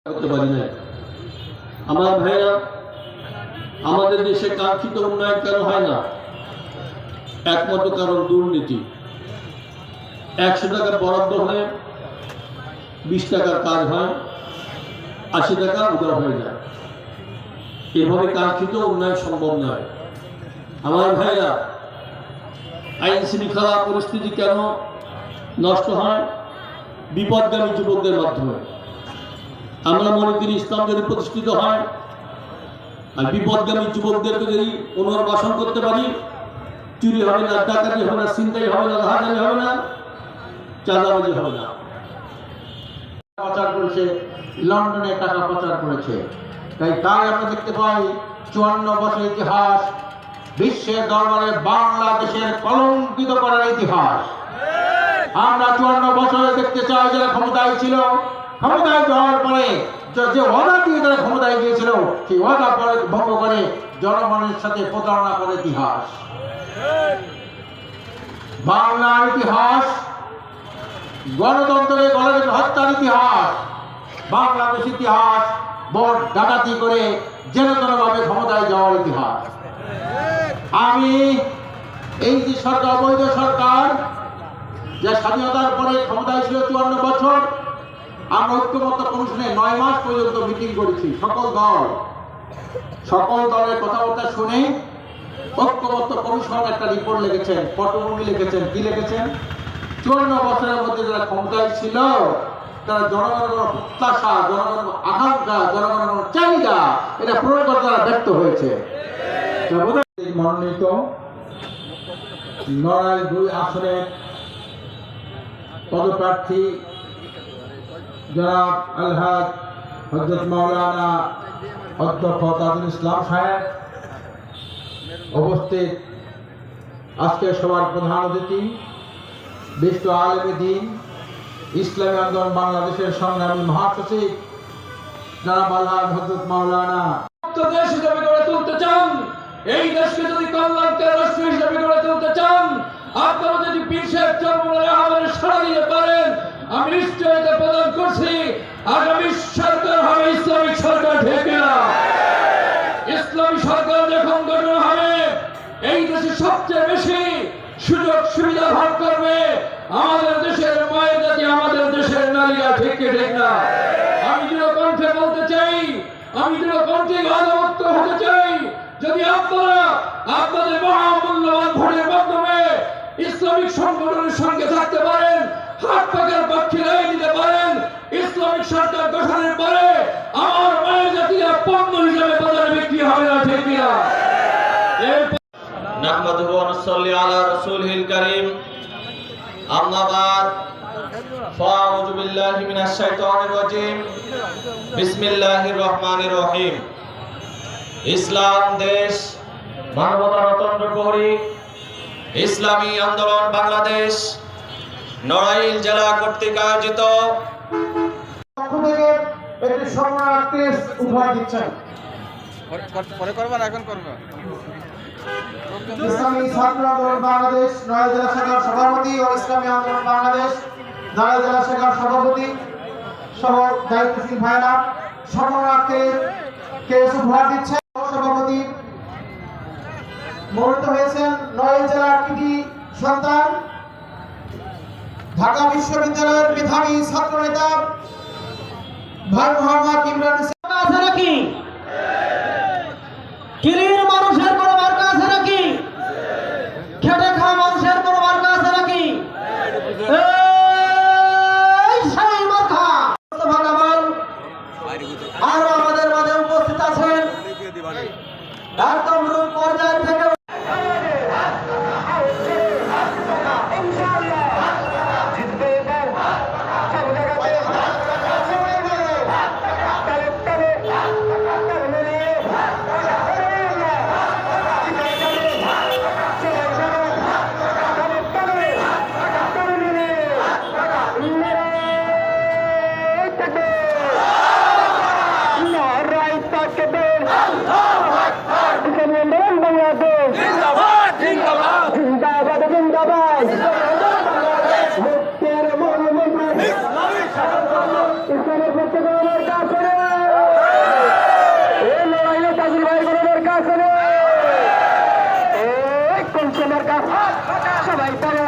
করতে পারি না। আমার ভাইরা, আমাদের দেশে কাঙ্ক্ষিত উন্নয়ন কেন হয় না? একমাত্র কারণ দুর্নীতি। 100 টাকা বরাদ্দ হলে 20 টাকার কাজ হয়, 80 টাকা উধাও হয়ে যায়। এভাবে কাঙ্ক্ষিত উন্নয়ন সম্ভব নয়। আমার ভাইরা, আইন শৃঙ্খলা পরিস্থিতি কেন নষ্ট হয়? বিপদগামী যুবকদের মাধ্যমে। আমরা মনে করি ইসলাম যদি প্রতিষ্ঠিত হয় আর বিপদগামী যুবকদেরকে যদি পুনর্বাসন করতে পারি, চুরি হবে না, ডাকাতি হবে না, ছিনতাই হবে না, রাহাজানি হবে না, চাঁদাবাজি হবে না। পাচার করেছে, লন্ডনে টাকা পাচার করেছে। তাই আমরা দেখতে পাই 54 বছর ইতিহাস, বিশ্বের দরবারে বাংলাদেশের কলঙ্কিত করার ইতিহাস। আমরা 54 বছরে দেখতে চাই যারা ক্ষমতায় ছিল, ক্ষমতায় যাওয়ার পরে যে ওয়াদা দিয়ে তারা ক্ষমতায় গিয়েছিল, সেই ওয়াদা ভঙ্গ করে জনগণের সাথে প্রতারণা করে ইতিহাস। বাংলার ইতিহাস গণতন্ত্রের গণের হত্যার ইতিহাস। বাংলাদেশ ইতিহাস ভোট ডাকাতি করে যেনতেনভাবে ক্ষমতায় যাওয়ার ইতিহাস। আমি এই যে সরকার, অবৈধ সরকার, যে স্বাধীনতার পরে ক্ষমতায় ছিল 54 বছর, আমরা ঐক্যমত্য কমিশনে 9 মাস পর্যন্ত মিটিং করেছি। সকল দলের কথাবার্তা শুনে ঐক্যমত্য কমিশন একটা রিপোর্ট লিখেছেন, পটভূমি লিখেছেন। কি লিখেছেন? 54 বছরের মধ্যে যারা ক্ষমতায় ছিল তারা জনগণের প্রত্যাশা, জনগণের আকাঙ্ক্ষা, জনগণের চাহিদা এটা পূরণ করতে তারা ব্যর্থ হয়েছে। মনোনীত নড়াইল 2 আসনের পদপ্রার্থী জনাব আলহাজ হযরত মাওলানা অধ্যক্ষ তাজুল ইসলাম সাহেব উপস্থিত, আজকের সভার প্রধান অতিথি বিশ্ব আলেমে দ্বীন ইসলামী আন্দোলন বাংলাদেশের সংগ্রামী মহাসচিব জনাব আলহাজ হযরত মাওলানা। দেশ হিসেবে গড়ে তুলতে চান, এই দেশকে যদি কল্যাণকর রাষ্ট্র হিসেবে গড়ে তুলতে চান, আপনারা যদি পীর সাহেব চরমনায় আমাদের সাড়া দিতে পারেন, আমি নিশ্চয়তা প্রদান করছি আগামী সরকার হবে ইসলামিক সরকার। ঠিক না? ইসলামী সরকার যখন গঠন হবে, এই দেশে সবচেয়ে বেশি সুযোগ সুবিধা ভোগ করবে আমাদের দেশের মায়ের জাতি, আমাদের দেশের নারীরা। ঠিক না? আমি দৃঢ় কণ্ঠে বলতে চাই, আমি দৃঢ় কণ্ঠে আদালত হতে চাই, যদি আপনারা আপনাদের মহামূল্যবান ভোটের মাধ্যমে ইসলামিক সংগঠনের সঙ্গে থাকতে পারেন, হাত পাকার পক্ষে রায় দিতে পারেন, ইসলামিক সরকার গঠনের পরে আমার মায়ের জাতিরা পণ্য হিসেবে বাজারে বিক্রি হবে না। ঠিক না? নাহমাদুহু ওয়া নুসাল্লি আলা রাসূলিল কারীম। আম্মা বাদ, ফাআউযু বিল্লাহি মিনাশ শাইতানির রাজীম। বিসমিল্লাহির রহমানির রহিম। ইসলাম দেশ, মানবতার অতন্দ্র প্রহরী ইসলামী আন্দোলন বাংলাদেশ নড়াইল জেলা কর্তৃক আয়োজিত একটি সম্মাননা ক্রেস্ট উপহার দিচ্ছেন। পরে করবা না, এখন করবা। ইসলামী ছাত্র আন্দোলন বাংলাদেশ নড়াইল জেলা শাখার সভাপতি ও ইসলামী আন্দোলন বাংলাদেশ নড়াইল জেলা শাখার সভাপতি সহ দায়িত্বশীল ভাইরা সম্মাননা ক্রেস্ট উপহার দিচ্ছেন। সভাপতি মনোনীত হয়েছেন নড়াইল জেলার কৃতি সন্তান, ঢাকা বিশ্ববিদ্যালয়ের মেধাবী ছাত্র নেতা ভাই মোহাম্মদ ইমরান হোসেন। আছে নাকি? কিলির মানুষের কোনো মার্কা আছে নাকি? খেটে খাওয়া মানুষের কোনো মার্কা আছে নাকি? এই সেই মার্কা। মোস্তফা কামাল আরো আমাদের মাঝে উপস্থিত আছেন একদম রূপ পর্যায় থেকে। সবাই পড়ো